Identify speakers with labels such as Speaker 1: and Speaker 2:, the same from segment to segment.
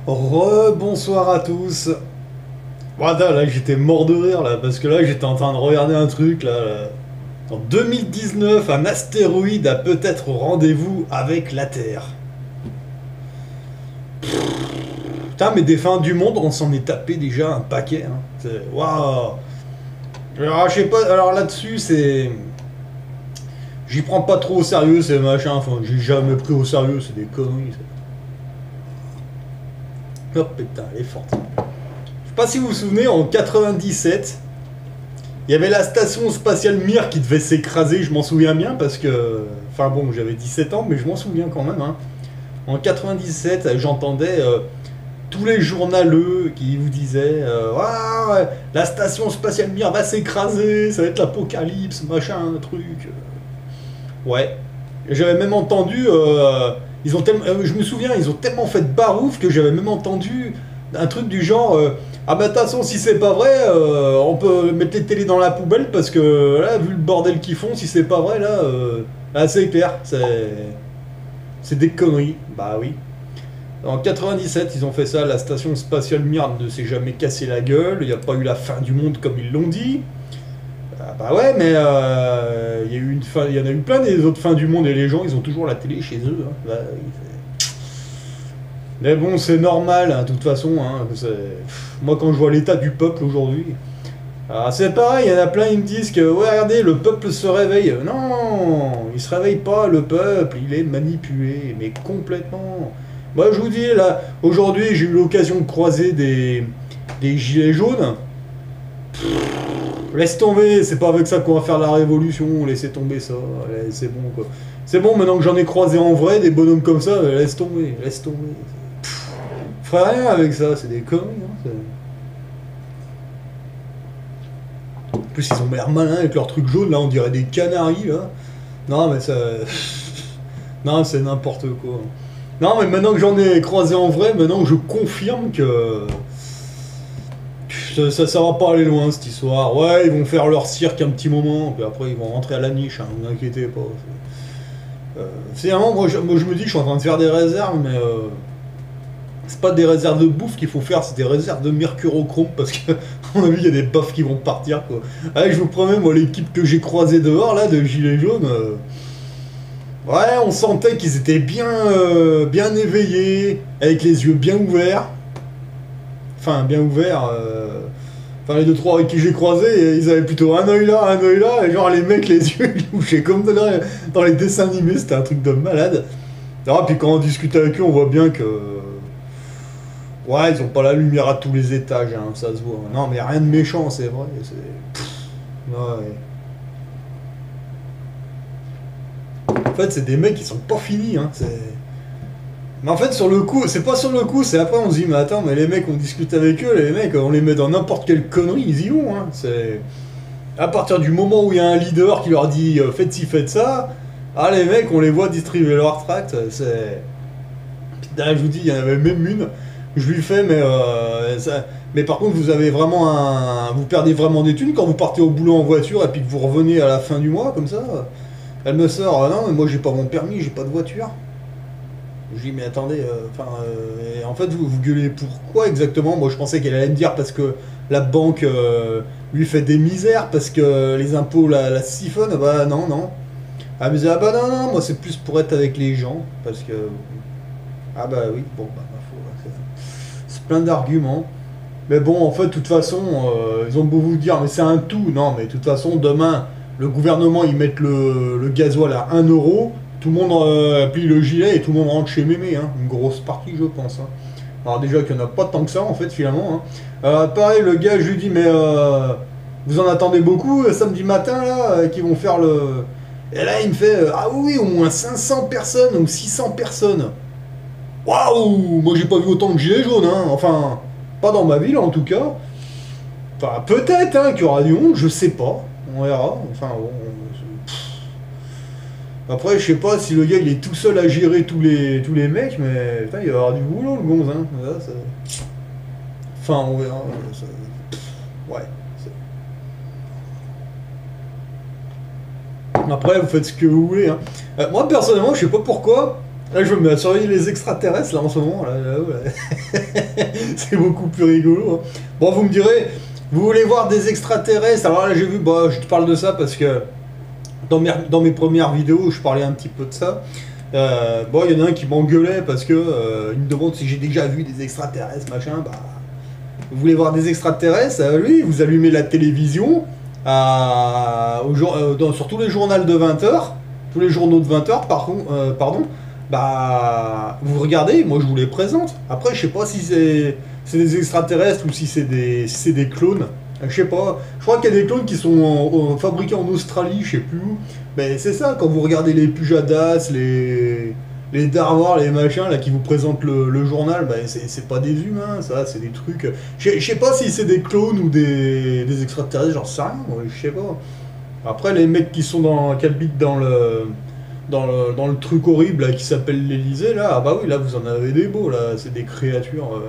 Speaker 1: Bonsoir à tous. Voilà, là j'étais mort de rire là, parce que là j'étais en train de regarder un truc là. En 2019, un astéroïde a peut-être rendez-vous avec la Terre. Putain, mais des fins du monde, on s'en est tapé déjà un paquet. Hein. Waouh. Alors, je sais pas, alors là-dessus, c'est. J'y prends pas trop au sérieux, ces machins. Enfin, j'ai jamais pris au sérieux, c'est des conneries. Oh putain, elle est forte. Je sais pas si vous vous souvenez, en 97, il y avait la station spatiale Mir qui devait s'écraser, je m'en souviens bien parce que. Enfin bon, j'avais 17 ans, mais je m'en souviens quand même. Hein. En 97, j'entendais tous les journaleux qui vous disaient ah, ouais, la station spatiale Mir va s'écraser, ça va être l'apocalypse, machin, truc. Ouais. Et j'avais même entendu. Je me souviens, ils ont tellement fait de barouf que j'avais même entendu un truc du genre ah bah de toute façon, si c'est pas vrai, on peut mettre les télés dans la poubelle parce que là, vu le bordel qu'ils font, si c'est pas vrai, là c'est clair. C'est des conneries. Bah oui. En 97, ils ont fait ça. La station spatiale Mir ne s'est jamais cassé la gueule. Il n'y a pas eu la fin du monde comme ils l'ont dit. Ah bah ouais, mais il y a eu une fin, il y en a eu plein des autres fins du monde et les gens, ils ont toujours la télé chez eux. Hein. Bah, mais bon, c'est normal, hein, de toute façon. Hein, moi, quand je vois l'état du peuple aujourd'hui, c'est pareil. Il y en a plein, ils me disent que ouais, regardez, le peuple se réveille. Non, il se réveille pas, le peuple, il est manipulé, mais complètement. Moi, je vous dis là, aujourd'hui, j'ai eu l'occasion de croiser des gilets jaunes. Laisse tomber, c'est pas avec ça qu'on va faire la révolution, laissez tomber ça, c'est bon quoi. C'est bon, maintenant que j'en ai croisé en vrai, des bonhommes comme ça, laisse tomber, laisse tomber. Ferait rien avec ça, c'est des conneries. Hein, en plus, ils ont l'air malins avec leurs trucs jaunes, là, on dirait des canaris, là. Non, mais ça. Non, c'est n'importe quoi. Non, mais maintenant que j'en ai croisé en vrai, maintenant je confirme que. Ça va pas aller loin cette histoire. Ouais, ils vont faire leur cirque un petit moment, puis après ils vont rentrer à la niche, hein, vous inquiétez pas. C'est vraiment, moi je me dis, je suis en train de faire des réserves, mais c'est pas des réserves de bouffe qu'il faut faire, c'est des réserves de mercurochrome, parce que, à mon avis, il y a des buffs qui vont partir, quoi. Allez, je vous promets, moi, l'équipe que j'ai croisée dehors, là, de Gilets jaunes, ouais, on sentait qu'ils étaient bien éveillés, avec les yeux bien ouverts. Enfin, bien ouverts. Enfin, les deux trois avec qui j'ai croisé, ils avaient plutôt un œil là, et genre les mecs, les yeux, ils bougeaient comme dans les dessins animés, c'était un truc de malade. Ah, puis quand on discute avec eux, on voit bien que. Ouais, ils ont pas la lumière à tous les étages, hein, ça se voit. Non, mais rien de méchant, c'est vrai. Ouais. En fait, c'est des mecs qui sont pas finis, hein. Mais en fait, sur le coup, c'est pas sur le coup, c'est après on se dit, mais attends, mais les mecs, on discute avec eux, les mecs, on les met dans n'importe quelle connerie, ils y vont, hein. C'est. À partir du moment où il y a un leader qui leur dit faites ci, faites ça, ah les mecs, on les voit distribuer leur tract, c'est. Là, je vous dis, il y en avait même une, je lui fais, mais par contre, vous avez vraiment un. Vous perdez vraiment des thunes quand vous partez au boulot en voiture et puis que vous revenez à la fin du mois, comme ça. Elle me sort, non, mais moi j'ai pas mon permis, j'ai pas de voiture. Je lui dis, mais attendez, en fait, vous gueulez pourquoi exactement? Moi, je pensais qu'elle allait me dire parce que la banque lui fait des misères, parce que les impôts la siphonnent. Bah non, non. Elle me disait, ah bah non, non, moi c'est plus pour être avec les gens, parce que. Ah bah oui, bon, bah, ma foi, c'est plein d'arguments. Mais bon, en fait, de toute façon, ils ont beau vous dire, mais c'est un tout. Non, mais de toute façon, demain, le gouvernement, ils mettent le gasoil à 1 euro. Tout le monde plie le gilet et tout le monde rentre chez Mémé, hein. Une grosse partie, je pense. Hein. Alors déjà qu'il n'y en a pas tant que ça, en fait, finalement. Hein. Pareil, le gars, je lui dis, mais vous en attendez beaucoup samedi matin, là, qui vont faire le... Et là, il me fait, ah oui, au moins 500 personnes ou 600 personnes. Waouh, moi, j'ai pas vu autant de gilets jaunes, hein. Enfin, pas dans ma ville, en tout cas. Enfin, peut-être, hein, qu'il y aura du monde, je sais pas. On verra. Enfin, bon... Après, je sais pas si le gars il est tout seul à gérer tous les mecs, mais putain, il va y avoir du boulot le gonze, hein. Enfin, on verra. Ouais. Après, vous faites ce que vous voulez, hein. Moi, personnellement, je sais pas pourquoi. Là, je me mets à surveiller les extraterrestres, là, en ce moment. Là, ouais. C'est beaucoup plus rigolo. Hein. Bon, vous me direz, vous voulez voir des extraterrestres? Alors là, j'ai vu, bah, je te parle de ça parce que dans mes premières vidéos, je parlais un petit peu de ça. Bon, il y en a un qui m'engueulait parce que il me demande si j'ai déjà vu des extraterrestres, machin. Bah, vous voulez voir des extraterrestres? Oui, vous allumez la télévision sur tous les journaux de 20h, tous les journaux de 20h, pardon. Bah, vous regardez, moi je vous les présente. Après, je sais pas si c'est des extraterrestres ou si c'est des clones. Je sais pas. Je crois qu'il y a des clones qui sont fabriqués en Australie, je sais plus où. Mais c'est ça, quand vous regardez les Pujadas, les Darwar, les machins là qui vous présentent le journal, bah, c'est pas des humains, ça, c'est des trucs. Je sais pas si c'est des clones ou des extraterrestres, j'en sais rien, moi, je sais pas. Après, les mecs qui habitent dans le truc horrible là, qui s'appelle l'Elysée, là, ah bah oui, là vous en avez des beaux, là, c'est des créatures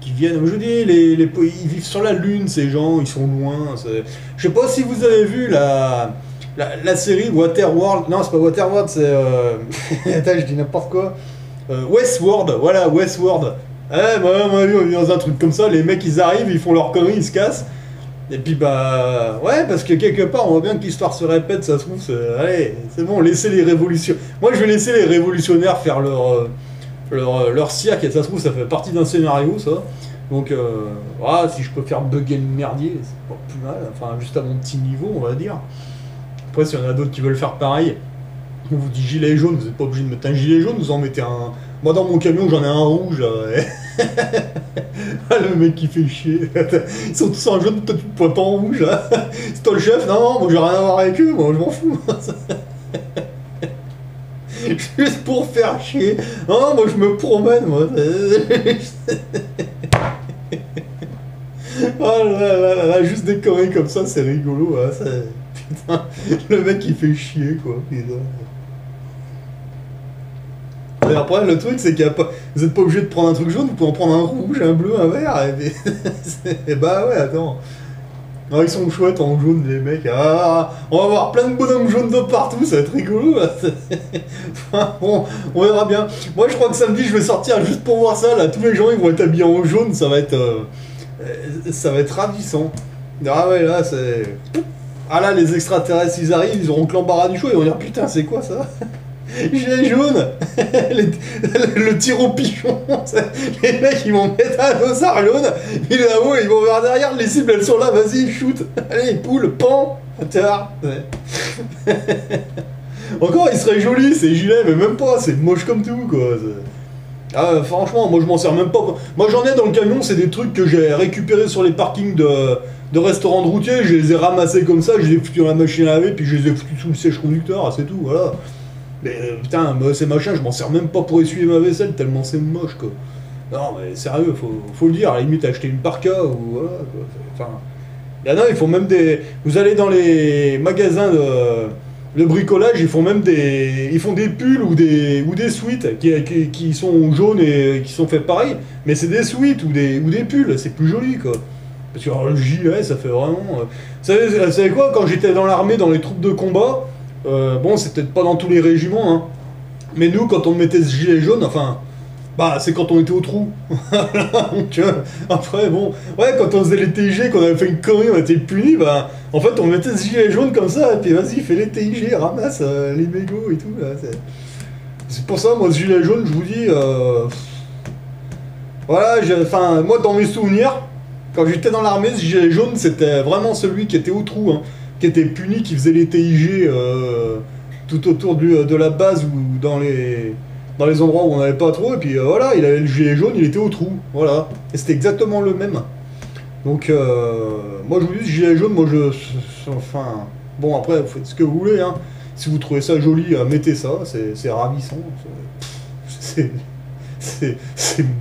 Speaker 1: qui viennent. Je dis, ils vivent sur la Lune, ces gens, ils sont loin. Je sais pas si vous avez vu la série Waterworld. Non, c'est pas Waterworld, c'est. Attends, je dis n'importe quoi. Westworld, voilà, Westworld. On est dans un truc comme ça, les mecs ils arrivent, ils font leur conneries, ils se cassent. Et puis bah ouais, parce que quelque part on voit bien que l'histoire se répète, ça se trouve, allez, c'est bon, laissez les révolutionnaires. Moi je vais laisser les révolutionnaires faire leur cirque, et ça se trouve ça fait partie d'un scénario ça. Donc voilà, si je peux faire bugger le merdier, c'est pas plus mal, enfin juste à mon petit niveau on va dire. Après s'il y en a d'autres qui veulent faire pareil, on vous dit gilet jaune, vous n'êtes pas obligé de mettre un gilet jaune, vous en mettez un. Moi dans mon camion j'en ai un rouge là. Ouais. Le mec qui fait chier. Ils sont tous en jaune, toi tu te pointes en rouge là. C'est toi le chef? Non, moi j'ai rien à voir avec eux, moi je m'en fous. Juste pour faire chier. Non, moi je me promène, moi. Oh là, juste des conneries comme ça, c'est rigolo. Hein, putain, le mec il fait chier quoi. Putain. Et après, le truc, c'est vous n'êtes pas obligé de prendre un truc jaune, vous pouvez en prendre un rouge, un bleu, un vert, et bah ouais, attends. Ah, ils sont chouettes en jaune, les mecs. Ah, on va avoir plein de bonhommes jaunes de partout, ça va être rigolo. Là. Enfin, bon, on verra bien. Moi, je crois que samedi, je vais sortir juste pour voir ça. Là, tous les gens, ils vont être habillés en jaune, ça va être ravissant. Ah ouais, là, c'est... Ah là, les extraterrestres, ils arrivent, ils auront que l'embarras du choix, ils vont dire, putain, c'est quoi ça? Gilet jaune. Le tir au pigeon. Les mecs ils vont mettre un dossard jaune, il est là-haut, ils vont vers derrière, les cibles elles sont là, vas-y, shoot. Allez, poule, pan, tard. Ouais. Encore il serait joli ces gilets, mais même pas, c'est moche comme tout quoi. Ah, franchement, moi je m'en sers même pas. Moi j'en ai dans le camion, c'est des trucs que j'ai récupérés sur les parkings de restaurants de routiers, je les ai ramassés comme ça, je les ai foutus dans la machine à laver, puis je les ai foutus sous le sèche-conducteur, c'est tout, voilà. Mais putain, ces machins, je m'en sers même pas pour essuyer ma vaisselle, tellement c'est moche quoi. Non mais sérieux, faut le dire, à la limite acheter une parka ou voilà quoi. Enfin, il y en a, ils font même des. Vous allez dans les magasins de bricolage, ils font même ils font des pulls ou des sweats qui sont jaunes et qui sont faits pareil, mais c'est des sweats ou des pulls, c'est plus joli quoi. Parce que alors, le gilet, ça fait vraiment. Vous savez quoi, quand j'étais dans l'armée, dans les troupes de combat. Bon, c'est peut-être pas dans tous les régiments, hein. Mais nous, quand on mettait ce gilet jaune, enfin, bah, c'est quand on était au trou. Donc, après, bon, ouais, quand on faisait les TIG, qu'on avait fait une connerie, on était punis, bah, en fait, on mettait ce gilet jaune comme ça, et puis vas-y, fais les TIG, ramasse les mégots et tout, là. C'est pour ça, moi, ce gilet jaune, je vous dis, voilà, enfin, moi, dans mes souvenirs, quand j'étais dans l'armée, ce gilet jaune, c'était vraiment celui qui était au trou, hein. Qui était puni, qui faisait les TIG tout autour de la base ou dans les endroits où on n'avait pas trop, et puis voilà, il avait le gilet jaune, il était au trou, voilà. Et c'était exactement le même. Donc, moi je vous dis, ce gilet jaune, moi enfin, bon après, vous faites ce que vous voulez, hein. Si vous trouvez ça joli, mettez ça, c'est ravissant. C'est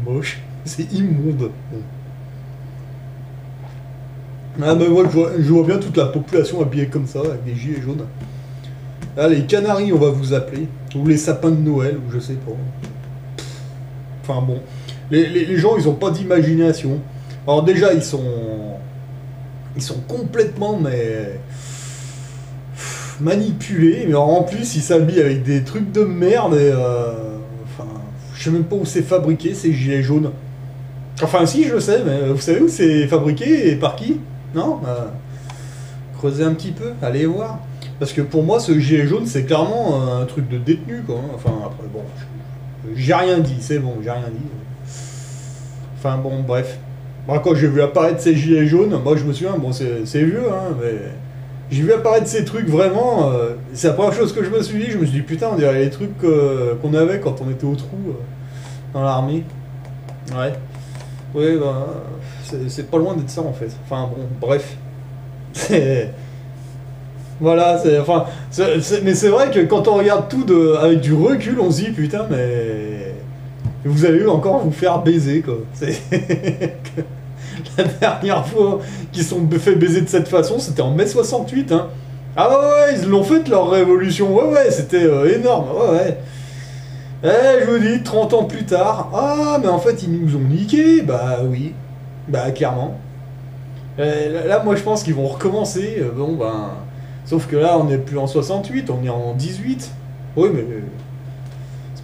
Speaker 1: moche, c'est immonde. Ah mais moi je vois bien toute la population habillée comme ça, avec des gilets jaunes. Ah les Canaries on va vous appeler, ou les sapins de Noël, ou je sais pas. Enfin bon, les gens ils ont pas d'imagination. Alors déjà ils sont complètement manipulé, mais en plus il s'habille avec des trucs de merde et enfin, je sais même pas où c'est fabriqué ces gilets jaunes. Enfin si je le sais, mais vous savez où c'est fabriqué et par qui? Non creusez un petit peu, allez voir. Parce que pour moi ce gilet jaune c'est clairement un truc de détenu quoi. Enfin après bon, j'ai rien dit, c'est bon, j'ai rien dit. Enfin bon bref. Moi quand j'ai vu apparaître ces gilets jaunes, moi je me souviens, bon c'est vieux hein, mais... J'ai vu apparaître ces trucs vraiment, c'est la première chose que je me suis dit putain on dirait les trucs qu'on avait quand on était au trou dans l'armée. Ouais. Ouais bah c'est pas loin d'être ça en fait. Enfin bon, bref. Voilà, enfin, mais c'est vrai que quand on regarde tout avec du recul, on se dit putain mais vous avez eu encore vous faire baiser quoi. La dernière fois qu'ils sont fait baiser de cette façon, c'était en mai 68. Hein. Ah ouais, ils l'ont fait leur révolution. Ouais, c'était énorme. Ouais. Eh, je vous dis, 30 ans plus tard, ah, mais en fait, ils nous ont niqué. Bah oui, bah clairement. Là, moi, je pense qu'ils vont recommencer. Bon, ben... Sauf que là, on n'est plus en 68, on est en 18. Oui, mais...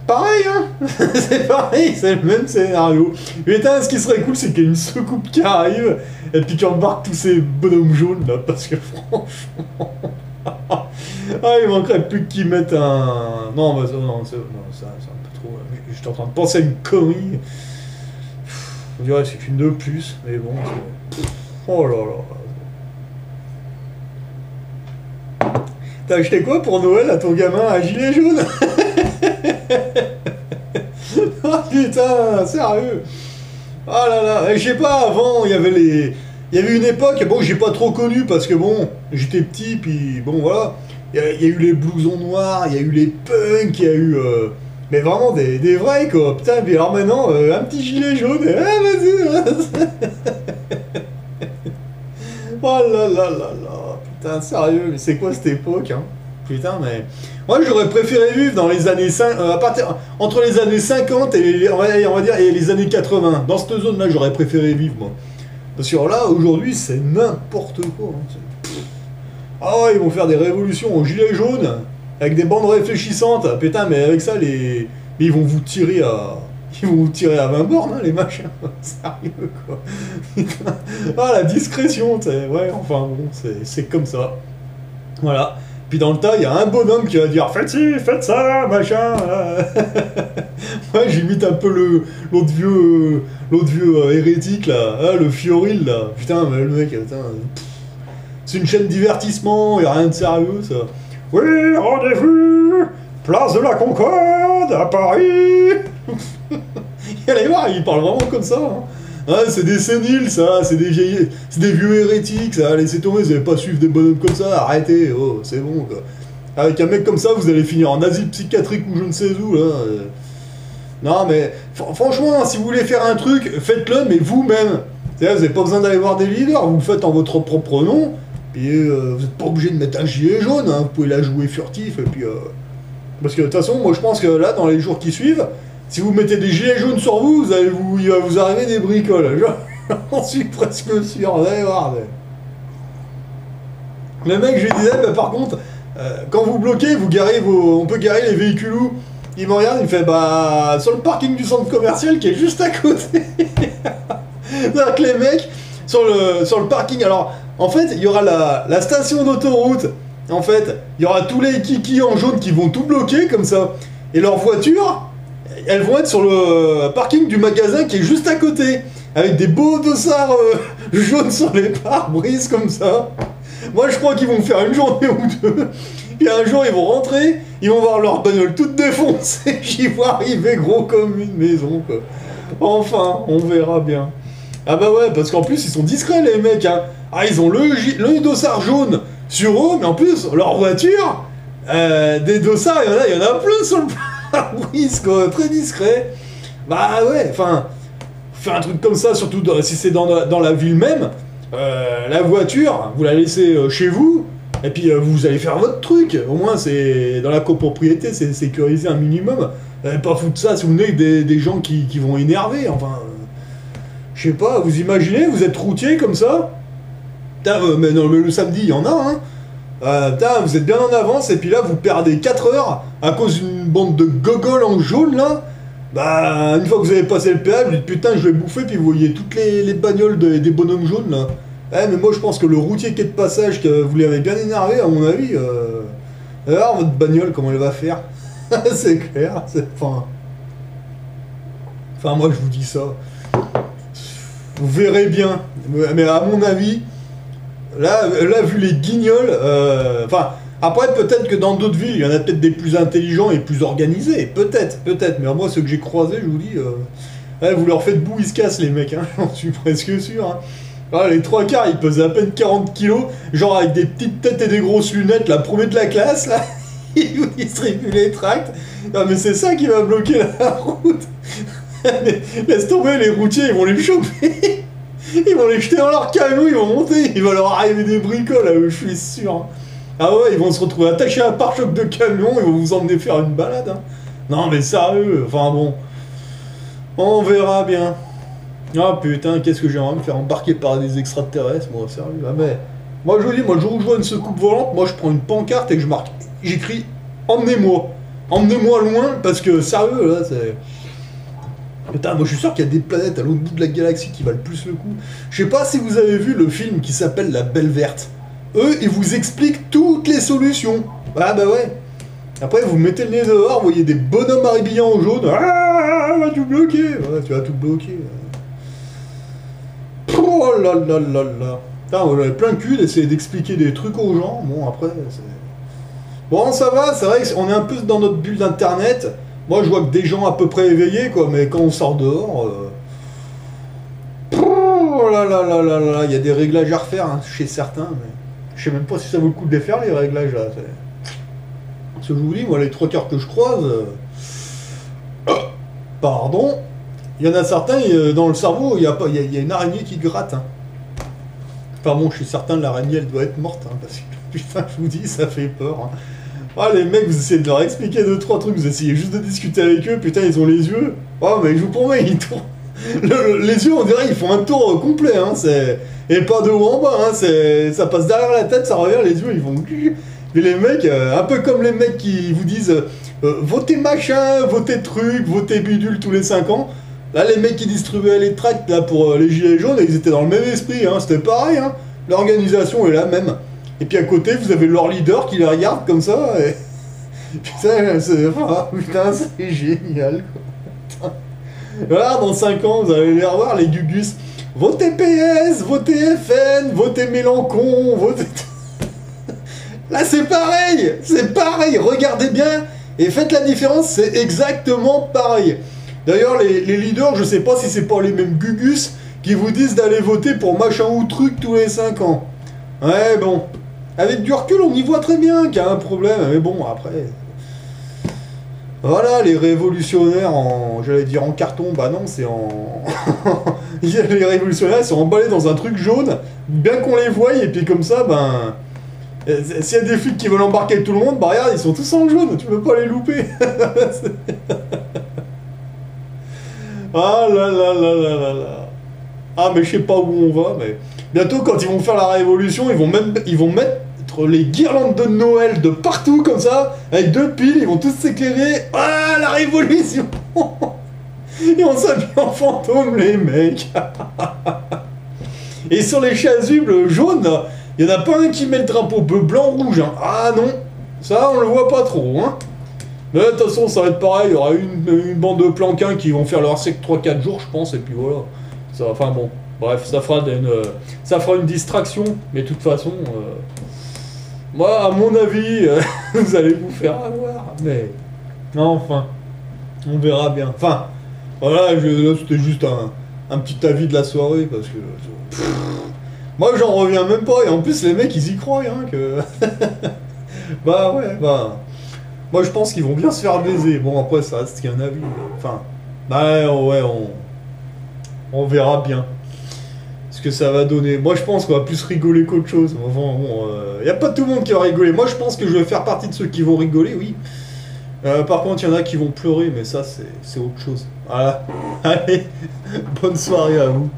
Speaker 1: Pareil, hein. C'est pareil, c'est le même scénario. Putain, ce qui serait cool, c'est qu'il y ait une soucoupe qui arrive et puis qui embarque tous ces bonhommes jaunes, là, parce que franchement... ah, il manquerait plus qu'ils mettent un... Non, bah, non, ça, c'est un peu trop... J'étais en train de penser à une connerie. On dirait que c'est qu'une de plus, mais bon... Oh là là... T'as acheté quoi pour Noël à ton gamin, un gilet jaune? Oh putain, sérieux. Oh là là, je sais pas, avant, il y avait une époque, bon, j'ai pas trop connu parce que bon, j'étais petit, puis bon, voilà. Il y a eu les blousons noirs, il y a eu les punks, il y a eu... mais vraiment des vrais, quoi. Putain, puis alors maintenant, un petit gilet jaune, et vas-y. Oh là là là là, putain, sérieux, mais c'est quoi cette époque, hein? Putain, mais... Moi, j'aurais préféré vivre dans les années entre les années 50 et on va dire et les années 80. Dans cette zone-là, j'aurais préféré vivre, moi. Parce que là, aujourd'hui, c'est n'importe quoi. Hein. Ah ouais, ils vont faire des révolutions au gilet jaune, avec des bandes réfléchissantes. Putain, mais avec ça, mais ils vont vous tirer à... Ils vont vous tirer à 20 bornes, hein, les machins. Sérieux, quoi. Putain. Ah, la discrétion, t'sais. Ouais, enfin, bon, c'est comme ça. Voilà. Puis dans le tas, il y a un bonhomme qui va dire faites ci, faites ça, machin. Ouais, j'imite un peu l'autre vieux hérétique là, ah, le Fioril là. Putain, mais le mec, putain, c'est une chaîne divertissement, y a rien de sérieux ça. Oui, rendez-vous, place de la Concorde à Paris. Allez voir, il parle vraiment comme ça. Hein. Ah, c'est des séniles, ça, c'est des vieux hérétiques, ça, laissez tomber, vous allez pas suivre des bonhommes comme ça, arrêtez, oh, c'est bon, quoi. Avec un mec comme ça, vous allez finir en asile psychiatrique ou je ne sais où, là. Non, mais, franchement, si vous voulez faire un truc, faites-le, mais vous-même. C'est-à-dire, vous n'avez pas besoin d'aller voir des leaders, vous le faites en votre propre nom, et vous n'êtes pas obligé de mettre un gilet jaune, hein, vous pouvez la jouer furtif, et puis... Parce que, de toute façon, moi, je pense que là, dans les jours qui suivent, si vous mettez des gilets jaunes sur vous, il va vous arriver des bricoles. J'en suis presque sûr. Vous allez voir. Le mec, je lui disais, bah, par contre, quand vous bloquez, on peut garer les véhicules où? Il me regarde, il me fait, bah, sur le parking du centre commercial qui est juste à côté. C'est-à-dire que les mecs, sur le parking, alors, en fait, il y aura la station d'autoroute. En fait, il y aura tous les kikis en jaune qui vont tout bloquer, comme ça. Et leurs voitures... Elles vont être sur le parking du magasin qui est juste à côté, avec des beaux dossards jaunes sur les pare-brises comme ça. Moi je crois qu'ils vont faire une journée ou deux, puis un jour ils vont rentrer, ils vont voir leur bagnole toute défoncée, j'y vois arriver gros comme une maison quoi. Enfin, on verra bien. Ah bah ouais, parce qu'en plus ils sont discrets les mecs, hein. Ah ils ont le dossard jaune sur eux, mais en plus leur voiture, des dossards, il y en a plein sur le oui, quoi, très discret. Bah ouais, enfin, faire un truc comme ça, surtout si c'est dans la ville même, la voiture, vous la laissez chez vous, et puis vous allez faire votre truc. Au moins, c'est dans la copropriété, c'est sécurisé un minimum. Pas foutre ça si vous venez des gens qui vont énerver, enfin... je sais pas, vous imaginez, vous êtes routier comme ça. Putain, mais non, mais le samedi, il y en a, hein. Putain, vous êtes bien en avance, et puis là, vous perdez 4 heures à cause d'une bande de gogoles en jaune, là. Bah, une fois que vous avez passé le péage, vous dites putain, je vais bouffer, puis vous voyez toutes les bagnoles des bonhommes jaunes, là. Eh, mais moi, je pense que le routier qui est de passage, que vous l'avez bien énervé, à mon avis, alors, votre bagnole, comment elle va faire? C'est clair, c'est... Enfin, moi, je vous dis ça. Vous verrez bien. Mais à mon avis... Là, vu les guignols, enfin, après, peut-être que dans d'autres villes, il y en a peut-être des plus intelligents et plus organisés, peut-être, mais moi, ceux que j'ai croisés, je vous dis, vous leur faites bout, ils se cassent, les mecs, hein, j'en suis presque sûr, hein. Ah, les trois quarts, ils pesaient à peine 40 kilos, genre avec des petites têtes et des grosses lunettes, la premier de la classe, là, ils vous distribuent les tracts. Non, mais c'est ça qui va bloquer la route. Laisse tomber, les routiers, ils vont les choper. Ils vont les jeter dans leur camion, ils vont monter, il va leur arriver des bricoles, là, je suis sûr. Ah ouais, ils vont se retrouver attachés à un pare-choc de camion, ils vont vous emmener faire une balade. Hein. Non mais sérieux, enfin bon. On verra bien. Ah putain, qu'est-ce que j'aimerais me faire embarquer par des extraterrestres, moi, sérieux. Ah mais, moi je vous dis, moi le jour où je vois une secoupe volante, moi je prends une pancarte et que je marque, j'écris « Emmenez-moi ». Emmenez-moi loin, parce que sérieux, là, c'est... Putain, moi je suis sûr qu'il y a des planètes à l'autre bout de la galaxie qui valent plus le coup. Je sais pas si vous avez vu le film qui s'appelle La Belle Verte. Eux, ils vous expliquent toutes les solutions. Ah bah ouais. Après, vous mettez le nez dehors, vous voyez des bonhommes haribillants en jaune. Ah, on va tout bloquer. Ouais, tu vas tout bloquer. Oh là là là là. Putain, on avait plein de cul d'essayer d'expliquer des trucs aux gens. Bon, après, c'est... Bon, ça va, c'est vrai qu'on est un peu dans notre bulle d'internet. Moi, je vois que des gens à peu près éveillés, quoi, mais quand on sort dehors... Oh là là là là là, il y a des réglages à refaire, hein, chez certains, mais... Je sais même pas si ça vaut le coup de les faire, les réglages, là. Parce que je vous dis, moi, les trois quarts que je croise... Pardon. Il y en a certains, dans le cerveau, il y a une araignée qui gratte. Hein. Enfin bon, je suis certain que l'araignée, elle doit être morte, hein, parce que, putain, je vous dis, ça fait peur. Hein. Ah, les mecs, vous essayez de leur expliquer 2-3 trucs, vous essayez juste de discuter avec eux, putain, ils ont les yeux. Oh, mais je vous promets, ils tournent. Les yeux, on dirait, ils font un tour complet, hein, c'est... Et pas de haut en bas, hein, c'est... Ça passe derrière la tête, ça revient, les yeux, ils vont... Mais les mecs, un peu comme les mecs qui vous disent votez machin, votez truc, votez bidule tous les 5 ans. Là, les mecs qui distribuaient les tracts là, pour les gilets jaunes, ils étaient dans le même esprit, hein, c'était pareil, hein. L'organisation est la même. Et puis à côté, vous avez leur leader qui les regarde comme ça, et... Putain, c'est génial, quoi. Voilà, dans 5 ans, vous allez les revoir, les Gugus. Votez PS, votez FN, votez Mélenchon, votez... Là, c'est pareil, regardez bien, et faites la différence, c'est exactement pareil. D'ailleurs, les leaders, je sais pas si c'est pas les mêmes Gugus qui vous disent d'aller voter pour machin ou truc tous les 5 ans. Ouais, bon. Avec du recul, on y voit très bien qu'il y a un problème, mais bon, après... Voilà, les révolutionnaires en... J'allais dire en carton, bah non, c'est en... Les révolutionnaires, ils sont emballés dans un truc jaune, bien qu'on les voie, et puis comme ça, ben... S'il y a des flics qui veulent embarquer tout le monde, bah regarde, ils sont tous en jaune, tu peux pas les louper. Ah là là là là là là. Ah, mais je sais pas où on va, mais... Bientôt, quand ils vont faire la révolution, ils vont mettre les guirlandes de Noël de partout, comme ça, avec 2 piles, ils vont tous s'éclairer. Ah, la révolution. Ils vont s'habiller en fantôme, les mecs. Et sur les chasubles jaunes, il n'y en a pas un qui met le drapeau bleu, blanc, rouge. Hein. Ah non, ça, on le voit pas trop, hein. Mais de toute façon, ça va être pareil, il y aura une bande de planquins qui vont faire leur sec 3-4 jours, je pense, et puis voilà. Ça, enfin bon, bref, ça fera une distraction, mais de toute façon, moi, à mon avis, vous allez vous faire avoir, mais... Non, enfin, on verra bien. Enfin, voilà, là, c'était juste un petit avis de la soirée, parce que... moi, j'en reviens même pas, et en plus, les mecs, ils y croient, hein, que... Bah ouais, bah... Moi, je pense qu'ils vont bien se faire baiser. Bon, après, ça reste qu'un avis. Enfin, bah ouais, on verra bien ce que ça va donner. Moi, je pense qu'on va plus rigoler qu'autre chose. Enfin, bon, y a pas tout le monde qui va rigoler. Moi, je pense que je vais faire partie de ceux qui vont rigoler, oui. Par contre, il y en a qui vont pleurer, mais ça, c'est autre chose. Voilà. Allez, bonne soirée à vous.